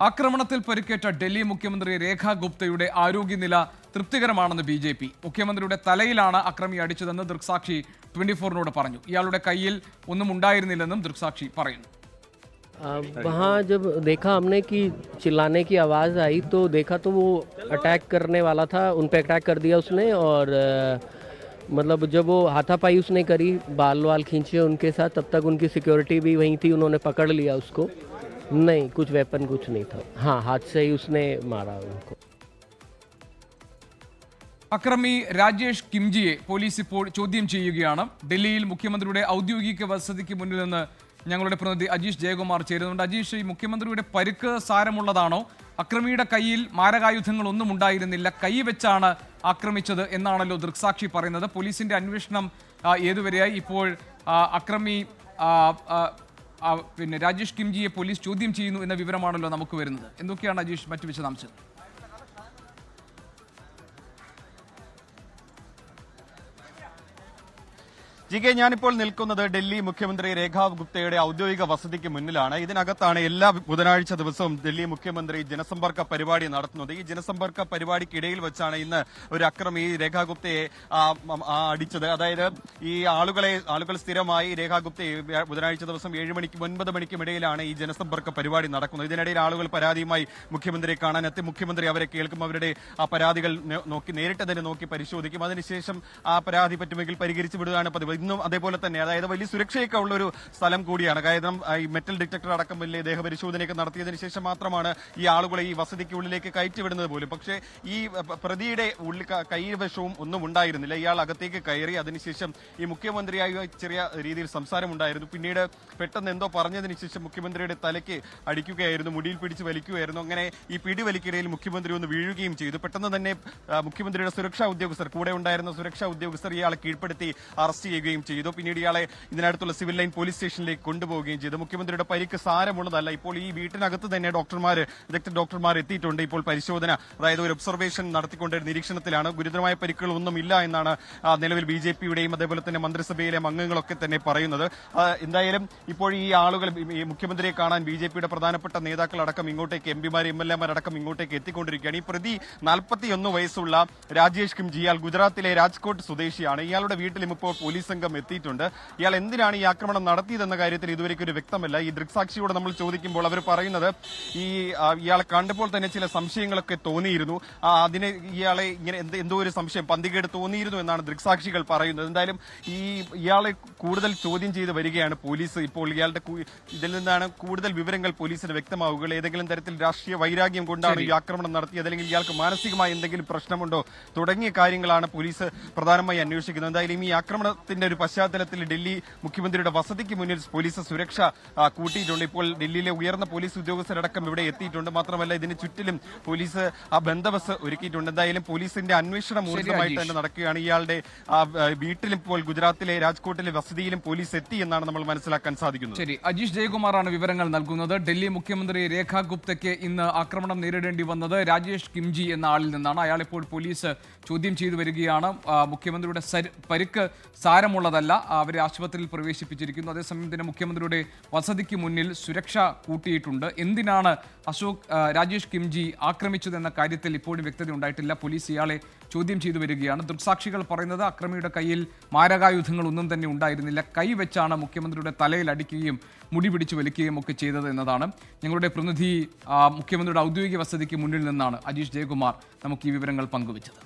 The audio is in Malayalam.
ആക്രമണത്തിൽ പരിക്കേറ്റ ഡൽഹി മുഖ്യമന്ത്രി രേഖ ഗുപ്തയുടെ ആരോഗ്യനില തൃപ്തികരമാണെന്ന് ബി.ജെ.പി. മുഖ്യമന്ത്രിയുടെ തലയിലാണ് അക്രമി അടിച്ചതെന്ന് ദൃക്സാക്ഷി 24-നോട് പറഞ്ഞു. ഇയാളുടെ കയ്യിൽ ഒന്നും ഉണ്ടായിരുന്നില്ലെന്നും ദൃക്സാക്ഷി പറയുന്നു. वहाँ जब देखा हमने कि चिल्लाने की आवाज़ आई तो देखा तो वो अटैक करने वाला था, उन पे अटैक कर दिया उसने। और मतलब जब वो हाथापाई उसने करी, बाल वाल खींचे उनके साथ, तब तक उनकी सिक्योरिटी भी वहीं थी, उन्होंने पकड़ लिया उसको। नहीं, कुछ वेपन कुछ नहीं था। हाँ, हाथ से ही उसने मारा उनको. അക്രമി രാജേഷ് കിംജിയെ പോലീസ് ഇപ്പോൾ ചോദ്യം ചെയ്യുകയാണ്. ഡൽഹിയിൽ മുഖ്യമന്ത്രിയുടെ ഔദ്യോഗിക വസതിക്ക് മുന്നിൽ നിന്ന് ഞങ്ങളുടെ പ്രതിനിധി അജീഷ് ജയകുമാർ ചേരുന്നുണ്ട്. അജീഷ്, ഈ മുഖ്യമന്ത്രിയുടെ പരിക്ക് സാരമുള്ളതാണോ? അക്രമിയുടെ കയ്യിൽ മാരകായുധങ്ങളൊന്നും ഉണ്ടായിരുന്നില്ല, കൈവച്ചാണ് ആക്രമിച്ചത് എന്നാണല്ലോ ദൃക്സാക്ഷി പറയുന്നത്. പോലീസിന്റെ അന്വേഷണം ഏതുവരെയായി? ഇപ്പോൾ അക്രമി രാജേഷ് കിംജിയെ പോലീസ് ചോദ്യം ചെയ്യുന്നു എന്ന വിവരമാണല്ലോ നമുക്ക് വരുന്നത്. എന്തൊക്കെയാണ് അജീഷ് മറ്റു വിശദാംശങ്ങൾ? ജികെ, ഞാനിപ്പോൾ നിൽക്കുന്നത് ഡൽഹി മുഖ്യമന്ത്രി രേഖ ഗുപ്തയുടെ ഔദ്യോഗിക വസതിക്ക് മുന്നിലാണ്. ഇതിനകത്താണ് എല്ലാ ബുധനാഴ്ച ദിവസവും ഡൽഹി മുഖ്യമന്ത്രി ജനസമ്പർക്ക പരിപാടി നടത്തുന്നത്. ഈ ജനസമ്പർക്ക പരിപാടിക്കിടയിൽ വെച്ചാണ് ഇന്ന് ഒരു അക്രമി രേഖ ഗുപ്തയെ അടിച്ചത്. അതായത് ഈ ആളുകൾ സ്ഥിരമായി രേഖ ഗുപ്തയെ ബുധനാഴ്ച ദിവസം 7 മണിക്കും 9 മണിക്കും ഇടയിലാണ് ഈ ജനസമ്പർക്ക പരിപാടി നടക്കുന്നത്. ഇതിനിടയിൽ ആളുകൾ പരാതിയുമായി മുഖ്യമന്ത്രിയെ കാണാനെത്തി. മുഖ്യമന്ത്രി അവരെ കേൾക്കും, അവരുടെ ആ പരാതികൾ നേരിട്ട് തന്നെ നോക്കി പരിശോധിക്കും. അതിനുശേഷം ആ പരാതി പറ്റുമെങ്കിൽ പരിഹരിച്ചു വിടുകയാണ് പതിവ്. ഇന്നും അതേപോലെ തന്നെ, അതായത് വലിയ സുരക്ഷയൊക്കെ ഉള്ള ഒരു സ്ഥലം കൂടിയാണ്. കാരണം ഈ മെറ്റൽ ഡിറ്റക്ടർ അടക്കം വലിയ ദേഹപരിശോധനയൊക്കെ നടത്തിയതിനു ശേഷം മാത്രമാണ് ഈ ആളുകളെ ഈ വസതിക്കുള്ളിലേക്ക് കയറ്റിവിടുന്നത് പോലും. പക്ഷേ ഈ പ്രതിയുടെ ഉള്ളിൽ കൈവശവും ഒന്നും ഉണ്ടായിരുന്നില്ല. ഇയാൾ അകത്തേക്ക് കയറി. അതിനുശേഷം ഈ മുഖ്യമന്ത്രിയായി ചെറിയ രീതിയിൽ സംസാരമുണ്ടായിരുന്നു. പിന്നീട് പെട്ടെന്ന് എന്തോ പറഞ്ഞതിന് ശേഷം മുഖ്യമന്ത്രിയുടെ തലയ്ക്ക് അടിക്കുകയായിരുന്നു, മുടിയിൽ പിടിച്ച് വലിക്കുകയായിരുന്നു. അങ്ങനെ ഈ പിടിവലിക്കിടയിൽ മുഖ്യമന്ത്രി ഒന്ന് വീഴുകയും ചെയ്തു. പെട്ടെന്ന് തന്നെ മുഖ്യമന്ത്രിയുടെ സുരക്ഷാ ഉദ്യോഗസ്ഥർ, കൂടെ ഉണ്ടായിരുന്ന സുരക്ഷാ ഉദ്യോഗസ്ഥർ ഇയാളെ കീഴ്പ്പെടുത്തി അറസ്റ്റ് ചെയ്യുകയും ചെയ്തു. പിന്നീട് ഇയാളെ ഇതിനടുത്തുള്ള സിവിൽ ലൈൻ പോലീസ് സ്റ്റേഷനിലേക്ക് കൊണ്ടുപോവുകയും ചെയ്തു. മുഖ്യമന്ത്രിയുടെ പരിക്ക് സാരമുള്ളതല്ല. ഇപ്പോൾ ഈ വീട്ടിനകത്ത് തന്നെ വിദഗ്ധ ഡോക്ടർമാർ എത്തിയിട്ടുണ്ട്. ഇപ്പോൾ പരിശോധന, അതായത് ഒരു ഒബ്സർവേഷൻ നടത്തിക്കൊണ്ട് നിരീക്ഷണത്തിലാണ്. ഗുരുതരമായ പരിക്കുകളൊന്നും ഇല്ല എന്നാണ് നിലവിൽ ബി.ജെ.പിയുടെയും അതേപോലെ തന്നെ മന്ത്രിസഭയിലെ അംഗങ്ങളൊക്കെ തന്നെ പറയുന്നത്. എന്തായാലും ഇപ്പോൾ ഈ ആളുകൾ ഈ മുഖ്യമന്ത്രിയെ കാണാൻ ബി.ജെ.പിയുടെ പ്രധാനപ്പെട്ട നേതാക്കളടക്കം ഇങ്ങോട്ടേക്ക്, എംപിമാർ എംഎൽഎമാരടക്കം ഇങ്ങോട്ടേക്ക് എത്തിക്കൊണ്ടിരിക്കുകയാണ്. ഈ പ്രതി 41 വയസ്സുള്ള രാജേഷ് കിംജി, ഇയാൾ ഗുജറാത്തിലെ രാജ്കോട്ട് സ്വദേശിയാണ്. ഇയാളുടെ വീട്ടിലും ഇപ്പോൾ പോലീസ് സംഘം എത്തിയിട്ടുണ്ട്. ഇയാൾ എന്തിനാണ് ഈ ആക്രമണം നടത്തിയതെന്ന കാര്യത്തിൽ ഇതുവരെയ്ക്ക് ഒരു വ്യക്തമല്ല. ഈ ദൃക്സാക്ഷിയോട് നമ്മൾ ചോദിക്കുമ്പോൾ അവർ പറയുന്നത് ഇയാളെ കണ്ടപ്പോൾ തന്നെ ചില സംശയങ്ങളൊക്കെ തോന്നിയിരുന്നു. അതിന് ഇയാളെ ഇങ്ങനെ എന്തോ ഒരു സംശയം, പന്തികേട് തോന്നിയിരുന്നു എന്നാണ് ദൃക്സാക്ഷികൾ പറയുന്നത്. എന്തായാലും ഇയാളെ കൂടുതൽ ചോദ്യം ചെയ്ത് വരികയാണ് പോലീസ്. ഇപ്പോൾ ഇയാളുടെ ഇതിൽ നിന്നാണ് കൂടുതൽ വിവരങ്ങൾ പോലീസിന് വ്യക്തമാവുക. ഏതെങ്കിലും തരത്തിൽ രാഷ്ട്രീയ വൈരാഗ്യം കൊണ്ടാണ് ഈ ആക്രമണം നടത്തിയത്, അല്ലെങ്കിൽ ഇയാൾക്ക് മാനസികമായി എന്തെങ്കിലും പ്രശ്നമുണ്ടോ തുടങ്ങിയ കാര്യങ്ങളാണ് പോലീസ് പ്രധാനമായി അന്വേഷിക്കുന്നത്. എന്തായാലും ഈ ആക്രമണത്തിന്റെ ഒരു പശ്ചാത്തലത്തിൽ ഡൽഹി മുഖ്യമന്ത്രിയുടെ വസതിക്ക് മുന്നിൽ പോലീസ് സുരക്ഷ കൂട്ടിയിട്ടുണ്ട്. ഇപ്പോൾ ഡൽഹിയിലെ ഉയർന്ന പോലീസ് ഉദ്യോഗസ്ഥരടക്കം ഇവിടെ എത്തിയിട്ടുണ്ട്. മാത്രമല്ല ഇതിന് ചുറ്റിലും പോലീസ് ബന്ദോബസ്ത് ഒരുക്കിയിട്ടുണ്ട്. എന്തായാലും പോലീസിന്റെ അന്വേഷണം ഊർജ്ജിതമായിട്ട് തന്നെ നടക്കുകയാണ്. ഇയാളുടെ വീട്ടിലും ഇപ്പോൾ ഗുജറാത്തിലെ രാജ്കോട്ടിലെ വസതിയിലും പോലീസ് എത്തി എന്നാണ് നമ്മൾ മനസ്സിലാക്കാൻ സാധിക്കുന്നത്. ശരി, അജീഷ് ജയകുമാറാണ് വിവരങ്ങൾ നൽകുന്നത്. ഡൽഹി മുഖ്യമന്ത്രി രേഖ ഗുപ്തയ്ക്ക് ഇന്ന് ആക്രമണം നേരിടേണ്ടി വന്നത് രാജേഷ് കിംജി എന്ന ആളിൽ നിന്നാണ്. അയാൾ ഇപ്പോൾ പോലീസ് ചോദ്യം ചെയ്തു വരികയാണ്. മുഖ്യമന്ത്രിയുടെ പരിക്ക് സാരമുള്ളതല്ല, അവരെ ആശുപത്രിയിൽ പ്രവേശിപ്പിച്ചിരിക്കുന്നു. അതേസമയം തന്നെ മുഖ്യമന്ത്രിയുടെ വസതിക്ക് മുന്നിൽ സുരക്ഷ കൂട്ടിയിട്ടുണ്ട്. എന്തിനാണ് രാജേഷ് കിംജി ആക്രമിച്ചതെന്ന കാര്യത്തിൽ ഇപ്പോഴും വ്യക്തത ഉണ്ടായിട്ടില്ല. പോലീസ് ഇയാളെ ചോദ്യം ചെയ്തു വരികയാണ്. ദൃക്സാക്ഷികൾ പറയുന്നത് അക്രമിയുടെ കയ്യിൽ മാരകായുധങ്ങൾ ഒന്നും തന്നെ ഉണ്ടായിരുന്നില്ല, കൈവച്ചാണ് മുഖ്യമന്ത്രിയുടെ തലയിൽ അടിക്കുകയും മുടി പിടിച്ചു വലിക്കുകയും ഒക്കെ ചെയ്തത് എന്നതാണ്. ഞങ്ങളുടെ പ്രതിനിധി മുഖ്യമന്ത്രിയുടെ ഔദ്യോഗിക വസതിക്ക് മുന്നിൽ നിന്നാണ് അജീഷ് ജയകുമാർ നമുക്ക് ഈ വിവരങ്ങൾ പങ്കുവച്ചത്.